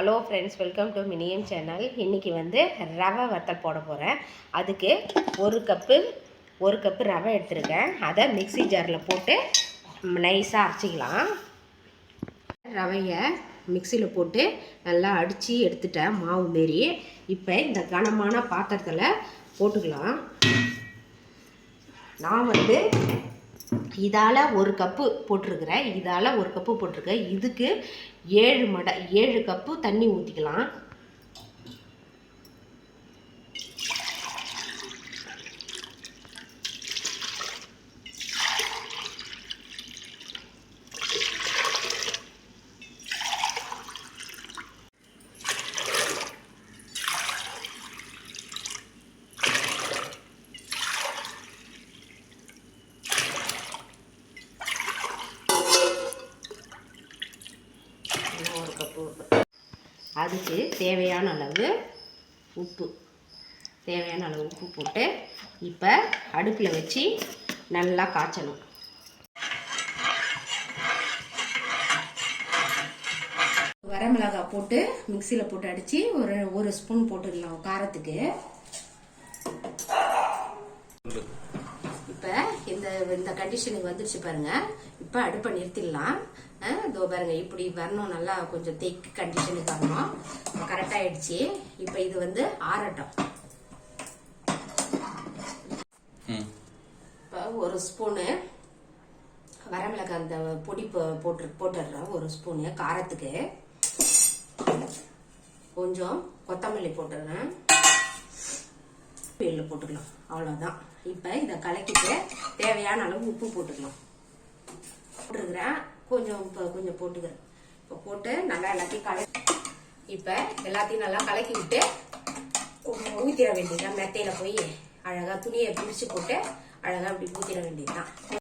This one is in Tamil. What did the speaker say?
ஹலோ ஃப்ரெண்ட்ஸ், வெல்கம் டு மினியம் சேனல். இன்றைக்கி வந்து ரவை வத்தல் போட போகிறேன். அதுக்கு ஒரு கப்பு ரவை எடுத்துருக்கேன். அதை மிக்ஸி ஜாரில் போட்டு நைஸாக அரைச்சிக்கலாம். ரவையை மிக்சியில் போட்டு நல்லா அடித்து எடுத்துட்டேன் மாவு மாரி. இப்போ இந்த கனமான பாத்திரத்தில் போட்டுக்கலாம். நான் வந்து இதால் ஒரு கப்பு போட்டிருக்கிறேன். இதுக்கு 7 கப்பு தண்ணி ஊற்றிக்கலாம். அதுக்கு தேவையான அளவு உப்பு போட்டு இப்போ அடுப்பில் வச்சு நல்லா காய்ச்சணும். வரமிளகாய் போட்டு மிக்சியில் போட்டு அடித்து ஒரு ஸ்பூன் போட்டுக்கலாம் காரத்துக்கு. இப்போ இந்த கண்டிஷனுக்கு வந்துருச்சு பாருங்க. இப்போ அடுப்பை நிறுத்திடலாம். இதோ பாருங்க, இப்படி வரணும். நல்லா கொஞ்சம் திக் கண்டிஷனுக்கு வரணும். கரெக்டாக ஆயிடுச்சு. இப்போ இது வந்து ஆறட்டும். இப்போ ஒரு ஸ்பூனு வரமிளகாய் அந்த பொடி போட்டுடுறோம். ஒரு ஸ்பூனு காரத்துக்கு. கொஞ்சம் கொத்தமல்லி போட்டுடுறேன். வெள்ளை போட்டுக்கலாம். அவ்வளோதான். இப்போ இதை கலக்கிட்டு தேவையான அளவு உப்பு போட்டுக்கலாம். கொஞ்சம் போட்டுக்கிறேன். இப்போ போட்டு நல்லா எல்லாத்தையும் இப்போ எல்லாத்தையும் நல்லா கலக்கி விட்டு ஊற்றிட வேண்டியதுதான். மெத்தையில் போய் அழகாக துணியை பிரித்து போட்டு அழகாக அப்படி ஊற்றிட வேண்டியதுதான்.